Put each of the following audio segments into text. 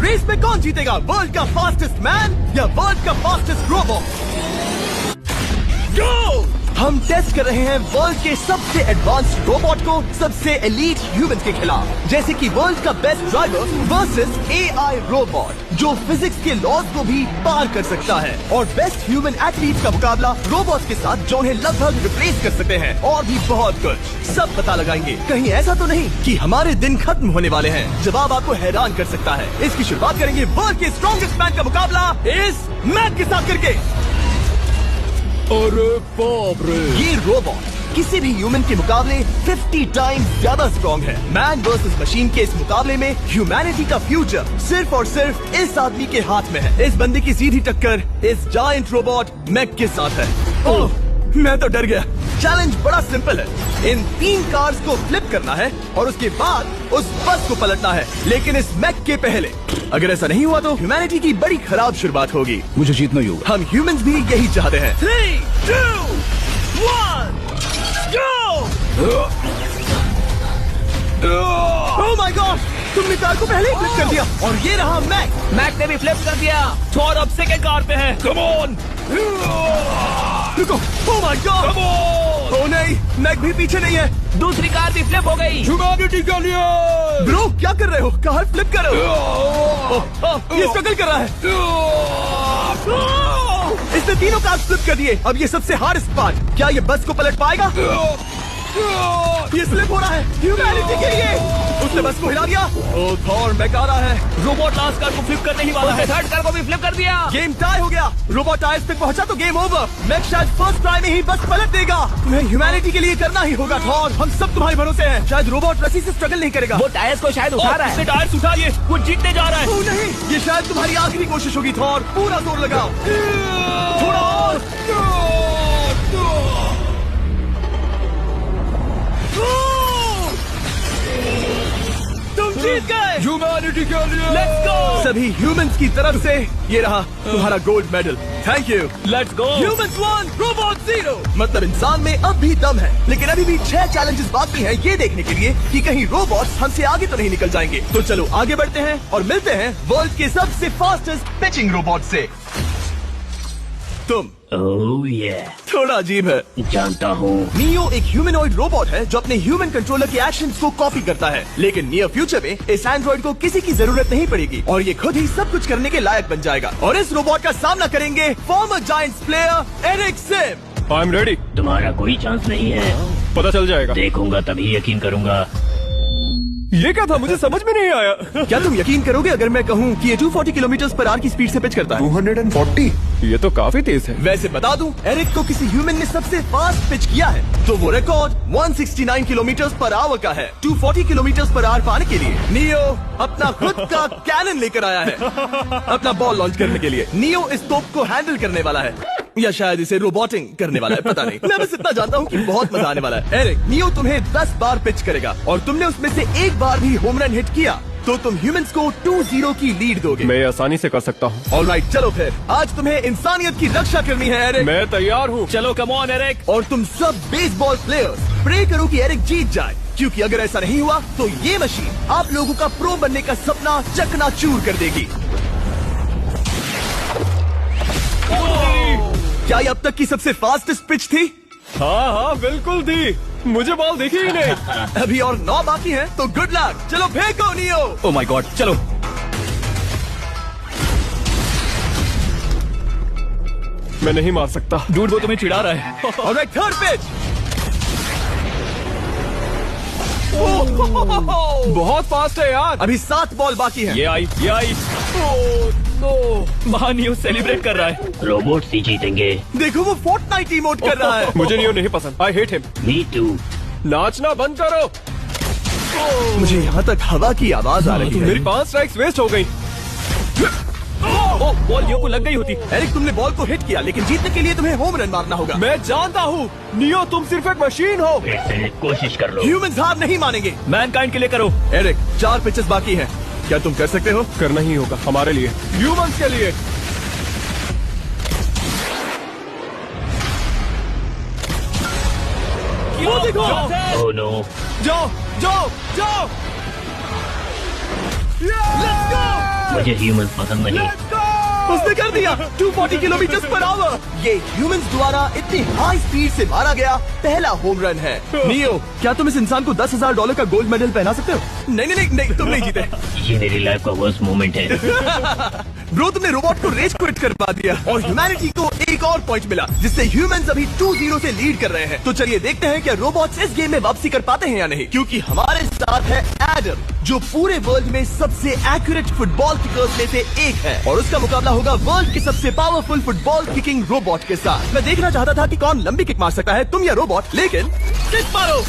Race में कौन जीतेगा, वर्ल्ड का फास्टेस्ट मैन या वर्ल्ड का फास्टेस्ट रोबोट? गो! हम टेस्ट कर रहे हैं वर्ल्ड के सबसे एडवांस्ड रोबोट को सबसे एलीट ह्यूमंस के खिलाफ, जैसे कि वर्ल्ड का best driver versus AI robot जो फिजिक्स के लॉज को भी पार कर सकता है, और बेस्ट ह्यूमन एथलीट का मुकाबला रोबोट्स के साथ जो उन्हें लगभग रिप्लेस कर सकते हैं, और भी बहुत कुछ। सब पता लगाएंगे। कहीं ऐसा तो नहीं कि हमारे दिन खत्म होने वाले हैं? जवाब आपको हैरान कर सकता है। इसकी शुरुआत करेंगे वर्ल्ड के स्ट्रॉन्गेस्ट मैन का मुकाबला इस मैन के साथ करके। अरे बाप रे! ये रोबोट किसी भी ह्यूमन के मुकाबले 50 टाइम्स ज्यादा स्ट्रॉन्ग है। मैन वर्सेस मशीन के इस मुकाबले में ह्यूमैनिटी का फ्यूचर सिर्फ और सिर्फ इस आदमी के हाथ में है। इस बंदे की सीधी टक्कर इस जायंट रोबोट मैक के साथ है। ओह, मैं तो डर गया। चैलेंज बड़ा सिंपल है। इन 3 कार्स को फ्लिप करना है और उसके बाद उस बस को पलटना है, लेकिन इस मैक के पहले। अगर ऐसा नहीं हुआ तो ह्यूमैनिटी की बड़ी खराब शुरुआत होगी। मुझे जीतना ही होगा। हम ह्यूमंस भी यही चाहते हैं। 3, 2, 1, go! Oh my God! तुमने कार को पहले ही फ्लिप कर दिया और ये रहा मैक। मैक ने भी फ्लिप कर दिया। थॉर अब सेकंड कार पे है। Come on! रुको! Oh my God! Come on! ओ नहीं, मैक भी पीछे नहीं है। दूसरी कार भी फ्लिप हो गई। ह्यूमैनिटी के लिए! ब्रो, क्या कर रहे हो? कार फ्लिप करो। ये स्ट्रगल कर रहा है। इसने तीनों कार फ्लिप कर दिए। अब ये सबसे हार्डेस्ट पार्ट। क्या ये बस को पलट पाएगा? ये स्लिप हो रहा है ह्यूमैनिटी के लिए। उसने बस को हिला दिया। ओ थॉर, मैक आ रहा है। रोबोट लास्ट कार को फ्लिप करने ही वाला है। थर्ड कार को भी फ्लिप कर दिया। गेम टाई हो गया। रोबोट टायर्स तक पहुंचा तो गेम ओवर। मैक शायद फर्स्ट ट्राई में ही बस पलट देगा। तुम्हें ह्यूमैनिटी के लिए करना ही होगा थॉर। हम सब तुम्हारे भरोसे हैं। शायद रोबोट रस्सी से स्ट्रगल नहीं करेगा। वो टायर्स को शायद उठा रहा है। टायर्स उठाइए, वो जीतने जा रहा है। ओ नहीं, ये शायद तुम्हारी आखिरी कोशिश होगी थॉर। पूरा जोर लगाओ। थोड़ा और। तुम जीत गए। ह्यूमैनिटी के लिए! Let's go. सभी ह्यूमंस की तरफ से ये रहा तुम्हारा gold medal. Thank you. Let's go. Humans 1, robot 0। मतलब इंसान में अब भी दम है, लेकिन अभी भी 6 चैलेंजेस बाकी हैं ये देखने के लिए कि कहीं रोबोट्स हमसे आगे तो नहीं निकल जाएंगे। तो चलो आगे बढ़ते हैं और मिलते हैं वर्ल्ड के सबसे फास्टेस्ट पिचिंग रोबोट से। तुम ओह ये थोड़ा अजीब है, जानता हूँ। नियो एक ह्यूमनॉइड रोबोट है जो अपने ह्यूमन कंट्रोलर के एक्शंस को कॉपी करता है, लेकिन नियर फ्यूचर में इस एंड्रॉइड को किसी की जरूरत नहीं पड़ेगी और ये खुद ही सब कुछ करने के लायक बन जाएगा। और इस रोबोट का सामना करेंगे former Giants player Eric Sim. I am ready. तुम्हारा कोई चांस नहीं है। पता चल जाएगा। देखूंगा तभी यकीन करूंगा। ये क्या था, मुझे समझ में नहीं आया। क्या तुम यकीन करोगे अगर मैं कहूँ कि ये 240 किलोमीटर पर आवर की स्पीड से पिच करता है? 240? ये तो काफी तेज है। वैसे बता दूं, एरिक को किसी ह्यूमन ने सबसे फास्ट पिच किया है तो वो रिकॉर्ड 169 किलोमीटर पर आवर का है। 240 किलोमीटर पर आवर पाने के लिए नियो अपना खुद का कैनन लेकर आया है अपना बॉल लॉन्च करने के लिए। नियो इस तोप को हैंडल करने वाला है या शायद इसे रोबोटिंग करने वाला है, पता नहीं। मैं बस इतना जानता हूँ कि बहुत मजा आने वाला है। एरिक, नियो तुम्हें 10 बार पिच करेगा और तुमने उसमें से एक बार भी होम रन हिट किया तो तुम ह्यूमंस को 2-0 की लीड दोगे। मैं आसानी से कर सकता हूँ। ऑलराइट, चलो फिर आज तुम्हें इंसानियत की रक्षा करनी है एरिक। मैं तैयार हूँ। चलो कम ऑन एरिक। और तुम सब बेसबॉल प्लेयर्स प्रे करो कि एरिक जीत जाए, क्योंकि अगर ऐसा नहीं हुआ तो ये मशीन आप लोगों का प्रो बनने का सपना चकनाचूर कर देगी। क्या ये अब तक की सबसे फास्टेस्ट पिच थी? हाँ हाँ बिल्कुल थी। मुझे बॉल दिखी ही नहीं। अभी और 9 बाकी हैं, तो गुड लक। चलो फेंको नियो। ओह माय गॉड, चलो। मैं नहीं मार सकता। डूड वो तुम्हें चिढ़ा रहा है। Alright, third pitch. बहुत फास्ट है यार। अभी 7 बॉल बाकी हैं। ये आई। महानियो सेलिब्रेट कर रहा है। रोबोट ही जीतेंगे। देखो वो फोर्टनाइट इमोट कर रहा है। मुझे नियो नहीं पसंद। I hate him. Me too. नाचना बंद करो। मुझे यहाँ तक हवा की आवाज आ रही है। मेरी 5 स्ट्राइक्स वेस्ट हो गई। बॉल नियो को लग गई होती। एरिक, तुमने बॉल को हिट किया, लेकिन जीतने के लिए तुम्हें होम रन मारना होगा। मैं जानता हूँ नियो, तुम सिर्फ एक मशीन हो। फिर से कोशिश कर लो। ह्यूमंस हार नहीं मानेंगे। मैनकाइंड के लिए करो। एरिक, 4 पिचेस बाकी हैं। क्या तुम कर सकते हो? करना ही होगा हमारे लिए, ह्यूमंस के लिए। वो देखो। Oh no. जाओ। Let's go! मुझे ह्यूमन पसंद नहीं। उसने कर दिया 240 किलोमीटर पर आवर। ये ह्यूमंस द्वारा इतनी हाई स्पीड से मारा गया पहला होम रन है। नियो, क्या तुम इस इंसान को $10,000 का गोल्ड मेडल पहना सकते हो? नहीं, तुम नहीं जीते। ये मेरी लाइफ का वर्स्ट मोमेंट है। ब्रो, तुमने रोबोट को रेस क्विट करवा दिया और ह्यूमैनिटी को एक और पॉइंट मिला, जिससे ह्यूमंस अभी 2-0 से लीड कर रहे हैं। तो चलिए देखते हैं क्या रोबोट्स इस गेम में वापसी कर पाते हैं या नहीं, क्योंकि हमारे साथ है एडम, जो पूरे वर्ल्ड में सबसे एक्यूरेट फुटबॉल किकर्स में से एक है, और उसका मुकाबला होगा वर्ल्ड के सबसे पावरफुल फुटबॉल किकिंग रोबोट के साथ। मैं देखना चाहता था कि कौन लंबी किक मार सकता है, तुम या रोबोट, लेकिन किक मारो।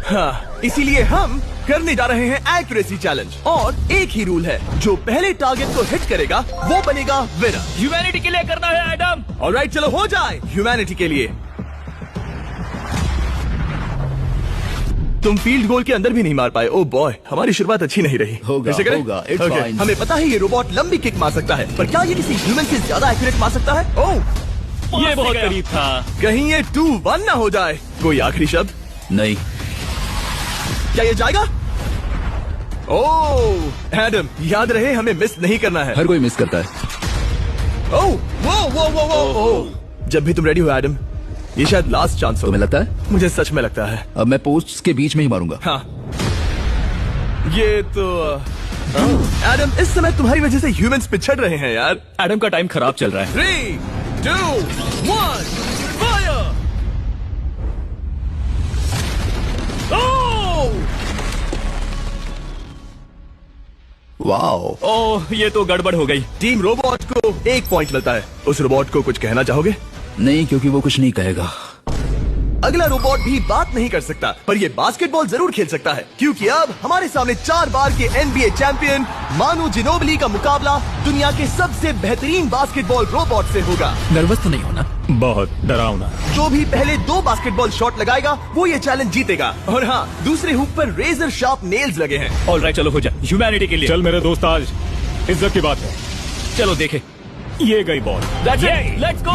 हाँ, इसीलिए हम करने जा रहे हैं एक्यूरेसी चैलेंज, और एक ही रूल है, जो पहले टारगेट को हिट करेगा वो बनेगा विनर। ह्यूमैनिटी के लिए करना है एडम। ऑलराइट, चलो हो जाए ह्यूमैनिटी के लिए। तुम फील्ड गोल के अंदर भी नहीं मार पाए। ओ बॉय, हमारी शुरुआत अच्छी नहीं रही। होगा, ऐसे करें? होगा, it's Okay, fine. हमें पता है ये रोबोट लंबी किक मार सकता है, पर क्या ये किसी ह्यूमन से ज्यादा एक्यूरेट मार सकता है? ओह, ये बहुत करीब था। कहीं ये 2-1 ना हो जाए। कोई आखिरी शब्द? नहीं। क्या ये जाएगा? ओह एडम, याद रहे हमें मिस नहीं करना है। हर कोई मिस करता है। ओह वो जब भी तुम रेडी हो एडम, ये शायद लास्ट चांस हो। तुम्हें लगता है? मुझे सच में लगता है। अब मैं पोस्ट्स के बीच में ही मारूंगा। हाँ, ये तो एडम, इस समय तुम्हारी वजह से ह्यूमंस पिछड़ रहे हैं यार। एडम का टाइम खराब चल रहा है। 3, 2, 1, फायर! वाओ। ओह, ये तो गड़बड़ हो गई। टीम रोबोट को 1 पॉइंट मिलता है। उस रोबोट को कुछ कहना चाहोगे? नहीं, क्योंकि वो कुछ नहीं कहेगा। अगला रोबोट भी बात नहीं कर सकता, पर ये बास्केटबॉल जरूर खेल सकता है, क्योंकि अब हमारे सामने 4 बार के NBA चैंपियन मानू जिनोबली का मुकाबला दुनिया के सबसे बेहतरीन बास्केटबॉल रोबोट से होगा। नर्वस तो नहीं होना? बहुत डरावना। जो भी पहले 2 बास्केटबॉल शॉट लगाएगा वो ये चैलेंज जीतेगा। और हाँ, दूसरे हुक पर रेजर शार्प नेल्स लगे हैं। ऑलराइट, चलो हो जाए ह्यूमैनिटी के लिए। चल मेरे दोस्त, आज इज्जत की बात है। चलो देखे, ये गई ball. Let's go,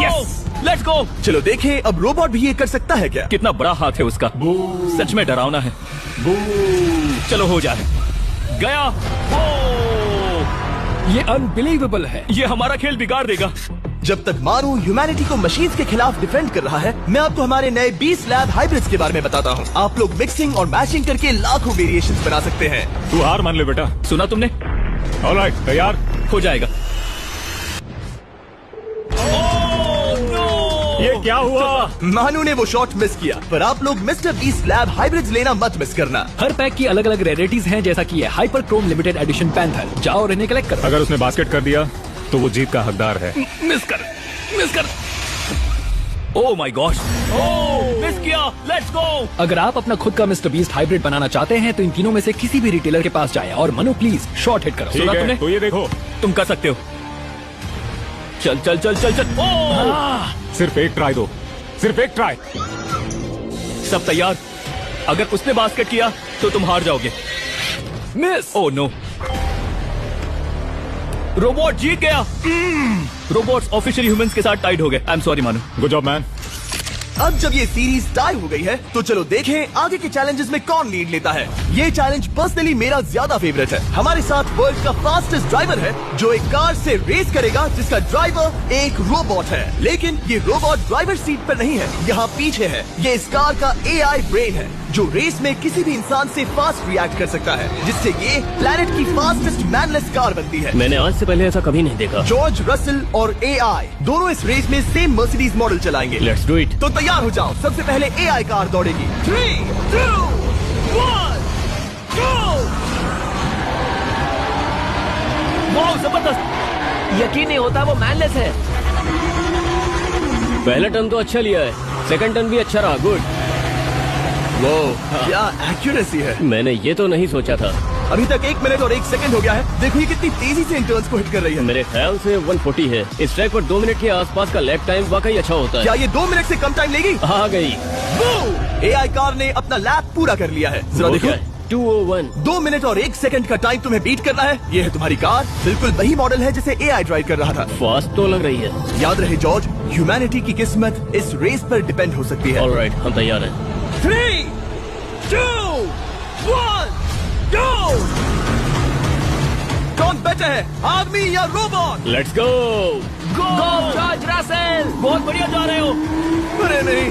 let's go. चलो देखें अब रोबोट भी ये कर सकता है क्या? कितना बड़ा हाथ है उसका, सच में डरावना है। चलो हो जाए। गया। ये अनबिलीवेबल है। ये हमारा खेल बिगाड़ देगा। जब तक मारू ह्यूमैनिटी को मशीन्स के खिलाफ डिफेंड कर रहा है, मैं आपको हमारे नए 20 लैब हाइब्रिड्स के बारे में बताता हूँ। आप लोग मिक्सिंग और मैचिंग करके लाखों वेरिएशंस बना सकते हैं। तू हार मान ले बेटा। सुना तुमने? ऑलराइट, तैयार हो जाएगा। ये क्या हुआ? मानू ने वो शॉट मिस किया, पर आप लोग मिस्टर 20 लैब हाइब्रिड्स लेना मत मिस करना। हर पैक की अलग अलग रेयरिटीज हैं, जैसा कि ये hyper Chrome limited edition panther. जाओ और इन्हें कलेक्ट करो। अगर उसने बास्केट कर दिया तो वो जीत का हकदार है। मिस कर। ओह माय गॉश, मिस किया। Let's go. अगर आप अपना खुद का मिस्टर बीस्ट हाइब्रिड बनाना चाहते हैं तो इन तीनों में से किसी भी रिटेलर के पास जाएं और मनु प्लीज शॉट हिट करो। ठीक सुना है, तुमने? तो ये देखो, तुम कर सकते हो। चल। सिर्फ एक ट्राई दो, सिर्फ एक ट्राई। सब तैयार? अगर उसने बास्केट किया तो तुम हार जाओगे। मिस। ओह नो, रोबोट जीत गया। रोबोट्स ऑफिशियली ह्यूमंस के साथ टाइड हो गए। आई एम सॉरी मानू। Good job man. अब जब ये सीरीज टाई हो गई है, तो चलो देखें आगे के चैलेंजेस में कौन लीड लेता है। ये चैलेंज पर्सनली मेरा ज्यादा फेवरेट है। हमारे साथ वर्ल्ड का फास्टेस्ट ड्राइवर है, जो एक कार से रेस करेगा जिसका ड्राइवर एक रोबोट है। लेकिन ये रोबोट ड्राइवर सीट पर नहीं है, यहाँ पीछे है। ये इस कार का AI ब्रेन है, जो रेस में किसी भी इंसान से फास्ट रिएक्ट कर सकता है, जिससे ये प्लेनेट की फास्टेस्ट मैनलेस कार बनती है। मैंने आज से पहले ऐसा कभी नहीं देखा। जॉर्ज रसल और AI दोनों इस रेस में सेम मर्सिडीज मॉडल चलाएंगे। Let's do it. तो तैयार हो जाओ, सबसे पहले AI कार दौड़ेगी। 3, 2, 1, गो! वाह, जबरदस्त। यकीन नहीं होता वो मैनलेस है। पहला टर्न तो अच्छा लिया है, सेकंड टर्न भी अच्छा रहा। गुड। वो क्या एक्यूरेसी है। मैंने ये तो नहीं सोचा था। अभी तक 1 मिनट और 1 सेकंड हो गया है। देखो ये कितनी तेजी से इन टर्न्स को हिट कर रही है। मेरे ख्याल से 140 है। इस ट्रैक पर 2 मिनट के आसपास का लैप टाइम वाकई अच्छा होता है। क्या ये 2 मिनट से कम टाइम लेगी? आ गई। AI कार ने अपना लैप पूरा कर लिया है। जरा वो देखो, क्या है? 201। 2 मिनट और 1 सेकंड का टाइम तुम्हें बीट करना है। ये है तुम्हारी कार, बिल्कुल वही मॉडल है जिसे AI ड्राइव कर रहा था। फास्ट तो लग रही है। याद रहे जॉर्ज, ह्यूमैनिटी की किस्मत इस रेस पर डिपेंड हो सकती है। ऑलराइट, हम तैयार हैं। 3, 2, बेटर है, आदमी या robot? Let's go go George Russell, बहुत बढ़िया जा रहे हो। अरे नहीं,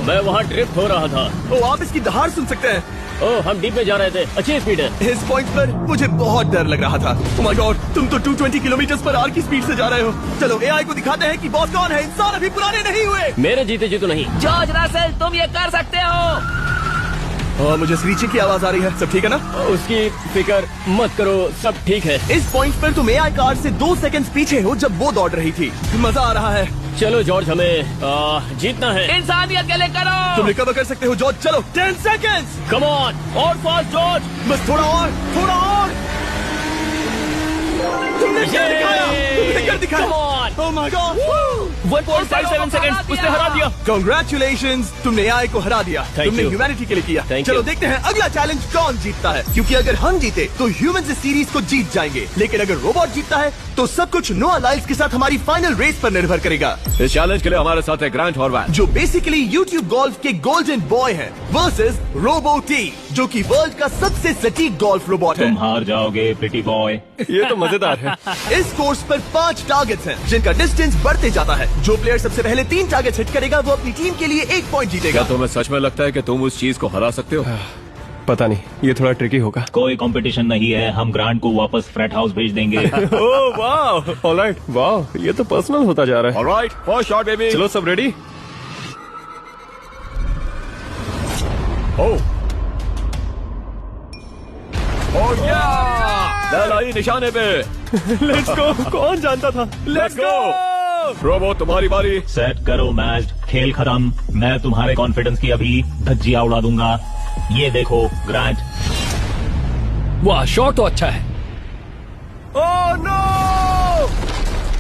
मैं वहाँ ड्रिफ्ट हो रहा था। ओ आप इसकी दहाड़ सुन सकते हैं। ओह हम डीप में जा रहे थे, अच्छी स्पीड है। इस पॉइंट पर मुझे बहुत डर लग रहा था। Oh my God, तुम तो 220 किलोमीटर पर आवर की स्पीड से जा रहे हो। चलो एआई को दिखाते हैं कि बॉस कौन है। इंसान अभी पुराने नहीं हुए। मेरे जीते जी तो नहीं। जॉर्ज रसेल, तुम ये कर सकते हो। और मुझे स्क्रीचिंग की आवाज आ रही है। सब ठीक है ना? उसकी फिक्र मत करो, सब ठीक है। इस पॉइंट पर तुम एआई कार से 2 सेकंड पीछे हो जब वो दौड़ रही थी। मजा आ रहा है। चलो जॉर्ज, हमें जीतना है। इंसानियत के लिए करो। तुम रिकवर कर सकते हो जॉर्ज। चलो 10 सेकंड्स। कम ऑन, और फास्ट जॉर्ज। बस थोड़ा और, थोड़ा और। तुमने क्या दिखाया? तुमने क्या दिखाया? Come on. Oh my God. 1.57 second, उसने हरा दिया। Congratulations, तुमने एआई को हरा दिया। Thank तुमने you. ह्यूमैनिटी के लिए किया। Thank चलो you. देखते हैं अगला चैलेंज कौन जीतता है, क्योंकि अगर हम जीते तो ह्यूमंस इस सीरीज को जीत जाएंगे, लेकिन अगर रोबोट जीतता है तो सब कुछ नोआ लाइल्स के साथ हमारी फाइनल रेस पर निर्भर करेगा। इस चैलेंज के लिए हमारे साथ है ग्रांट हॉर्वैट, जो बेसिकली यूट्यूब गोल्फ के गोल्डन बॉय हैं, वर्सेस रोबो टी, जो कि वर्ल्ड का सबसे सटीक गोल्फ रोबोट है। हार जाओगे प्रिटी बॉय। ये तो मजेदार है। इस कोर्स पर 5 टारगेट्स हैं, जिनका डिस्टेंस बढ़ते जाता है। जो प्लेयर सबसे पहले 3 टारगेट्स हिट करेगा वो अपनी टीम के लिए 1 पॉइंट जीतेगा। क्या तुम्हें सच में लगता है कि तुम उस चीज को हरा सकते हो? पता नहीं, ये थोड़ा ट्रिकी होगा। कोई कंपटीशन नहीं है, हम ग्रांट को वापस फ्रेट हाउस भेज देंगे। ओह वाह, ऑलराइट, वाह, ये तो पर्सनल होता जा रहा है। Alright, first shot baby. चलो सब रेडी? ओह लाई निशाने पे। Let's go. कौन जानता था? Let's go. रोबो तुम्हारी बारी। सेट करो मैच, खेल खत्म। मैं तुम्हारे कॉन्फिडेंस की अभी धज्जियां उड़ा दूंगा। ये देखो ग्रांट। वाह, शॉट तो अच्छा है। Oh no!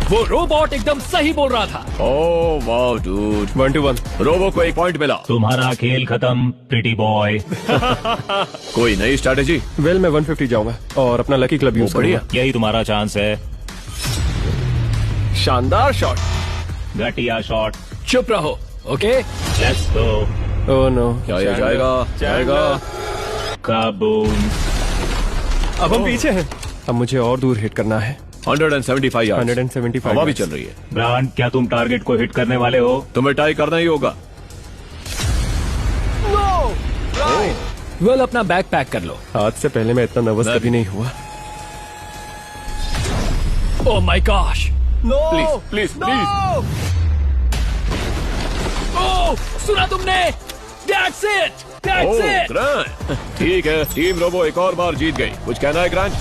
वो रोबोट एकदम सही बोल रहा था। ओह वाह डूड, 1 to 1। रोबो को 1 पॉइंट मिला। तुम्हारा खेल खत्म प्रिटी बॉय। कोई नई स्ट्रैटेजी? वेल मैं 150 जाऊंगा और अपना लकी क्लब यूज करूंगा। यही तुम्हारा चांस है। शानदार शॉट। घटिया शॉट। चुप रहो, okay? Let's go. Oh no, क्या ये जाएगा? जाएगा। काबूम। अब हम पीछे हैं। अब मुझे और दूर हिट करना है। 175 यार्ड्स। 175 हवा भी चल रही है। ग्रांट, क्या तुम टारगेट को हिट करने वाले हो? तुम्हें ट्राई करना ही होगा। वेल, अपना बैग पैक कर लो। आज से पहले मैं इतना नर्वस कभी नहीं हुआ। Oh my gosh. Please please please. Oh, सुना तुमने? That's it. That's it. Grant, ठीक है, टीम रोबो एक और बार जीत गई। कुछ कहना है ग्रांट?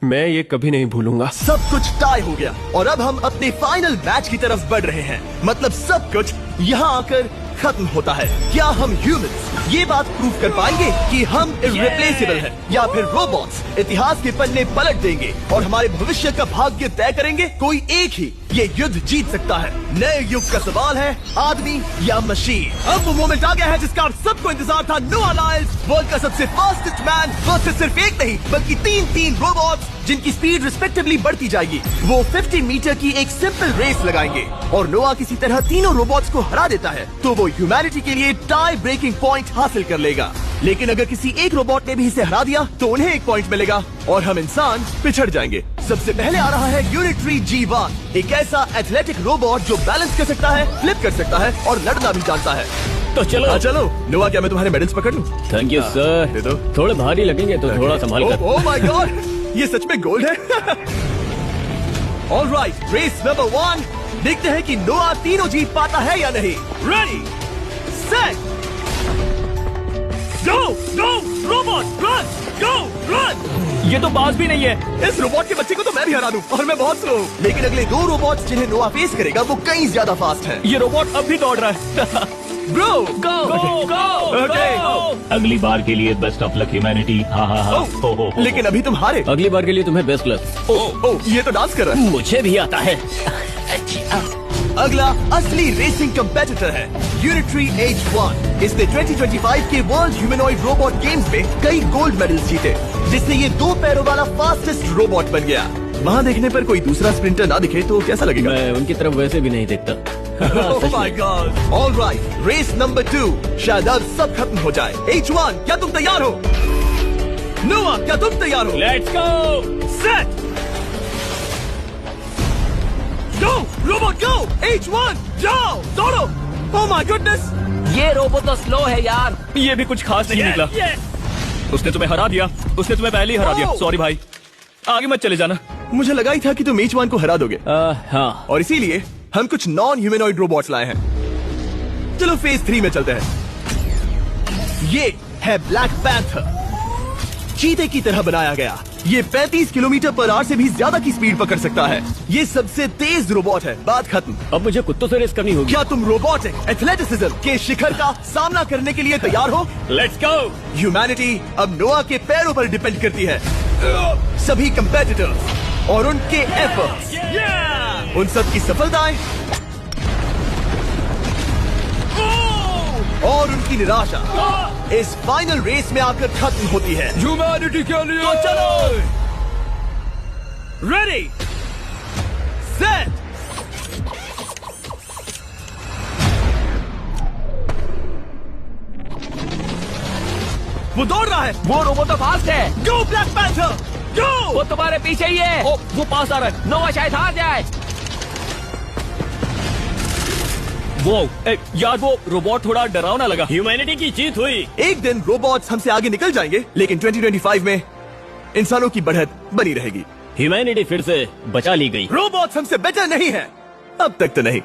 मैं ये कभी नहीं भूलूंगा। सब कुछ टाई हो गया और अब हम अपने फाइनल मैच की तरफ बढ़ रहे हैं। मतलब सब कुछ यहाँ आकर खत्म होता है। क्या हम ह्यूमंस ये बात प्रूव कर पाएंगे कि हम इररिप्लेसेबल हैं, या फिर रोबोट्स इतिहास के पन्ने पलट देंगे और हमारे भविष्य का भाग्य तय करेंगे? कोई एक ही ये युद्ध जीत सकता है। नए युग का सवाल है, आदमी या मशीन। अब वो मोमेंट आ गया है जिसका आप सबको इंतजार था। नोआ लाइल्स, वर्ल्ड का सबसे फास्टेस्ट मैन, वर्सेस सिर्फ एक नहीं बल्कि 3 रोबोट्स, जिनकी स्पीड रिस्पेक्टिवली बढ़ती जाएगी। वो 50 मीटर की एक सिंपल रेस लगाएंगे और नोआ किसी तरह तीनों रोबोट्स को हरा देता है तो वो ह्यूमैनिटी के लिए टाई ब्रेकिंग पॉइंट हासिल कर लेगा। लेकिन अगर किसी एक रोबोट ने भी इसे हरा दिया तो उन्हें 1 पॉइंट मिलेगा और हम इंसान पिछड़ जाएंगे। सबसे पहले आ रहा है यूनिट्री G1, एक ऐसा एथलेटिक रोबोट जो बैलेंस कर सकता है, फ्लिप कर सकता है और लड़ना भी जानता है। तो चलो। चलो नोआ, क्या मैं तुम्हारे मेडल्स पकड़ लूं? Thank you sir. दे दो। थोड़े भारी लगेंगे तो थोड़ा संभाल कर। ओह माय गॉड, ये सच में गोल्ड है। ऑलराइट, रेस नंबर 1, देखते हैं कि नोआ तीनों जीत पाता है या नहीं। रेडी, सेट, गो गो रोबोट, रन गो रन। ये तो बाज भी नहीं है। इस रोबोट के बच्चे को तो मैं भी हरा दूं और मैं बहुत स्लो हूं। लेकिन अगले 2 रोबोट्स जिन्हें नोआ फेस करेगा वो कहीं ज्यादा फास्ट है। ये रोबोट अब भी दौड़ रहा है। ब्रो गो गो गो Okay. अगली बार के लिए बेस्ट ऑफ लक ह्यूमैनिटी। हाँ हाँ हाँ। हो। लेकिन अभी तुम हारे। अगली बार के लिए तुम्हें बेस्ट लक। ओह, ये तो डांस कर रहा है। मुझे भी आता है। अगला असली रेसिंग कंपेटिटर है यूनिट्री H1। इसने 2025 के वर्ल्ड ह्यूमनॉइड रोबोट गेम्स में कई गोल्ड मेडल्स जीते, जिससे ये 2 पैरों वाला फास्टेस्ट रोबोट बन गया। वहाँ देखने पर कोई दूसरा स्प्रिंटर ना दिखे तो कैसा लगेगा? मैं उनकी तरफ वैसे भी नहीं देखता। Oh my God! All right, race number 2, शायद अब सब खत्म हो जाए। H1, क्या तुम तैयार हो? नोआ, क्या तुम तैयार हो? Let's go. Set go robot go. H1 जाओ दौड़ो। ओह माय गुडनेस, ये रोबोट तो स्लो है यार। ये भी कुछ खास नहीं निकला। उसने तुम्हें हरा दिया, उसने तुम्हें पहले ही हरा दिया। Oh! सॉरी भाई, आगे मत चले जाना। मुझे लगा ही था कि तुम H1 को हरा दोगे हाँ। और इसीलिए हम कुछ नॉन ह्यूमनॉइड रोबोट्स लाए हैं। चलो फेज 3 में चलते हैं। ये है ब्लैक पैंथर, चीते की तरह बनाया गया। ये 35 किलोमीटर पर आवर से भी ज्यादा की स्पीड पकड़ सकता है। ये सबसे तेज रोबोट है। बात खत्म। अब मुझे कुत्तों से रेस करनी होगी। क्या तुम रोबोटिक एथलेटिसिज्म के शिखर का सामना करने के लिए तैयार हो? Let's go. ह्यूमैनिटी अब नोआ के पैरों पर डिपेंड करती है। सभी कंपेटिटर्स और उनके एफर्ट्स, उन सब की सफलताएं और उनकी निराशा इस फाइनल रेस में आकर खत्म होती है। ह्यूमैनिटी के लिए तो चलो, रेडी सेट वो दौड़ रहा है। वो रोबोट तो फास्ट है। गो ब्लैक पैंथर गो। वो तुम्हारे पीछे ही है। ओ, वो पास आ रहा है। नोवा शायद हार जाए। वो यार, वो रोबोट थोड़ा डरावना लगा। ह्यूमैनिटी की जीत हुई। एक दिन रोबोट्स हमसे आगे निकल जाएंगे, लेकिन 2025 में इंसानों की बढ़त बनी रहेगी। ह्यूमैनिटी फिर से बचा ली गई। रोबोट्स हमसे बेटर नहीं है, अब तक तो नहीं।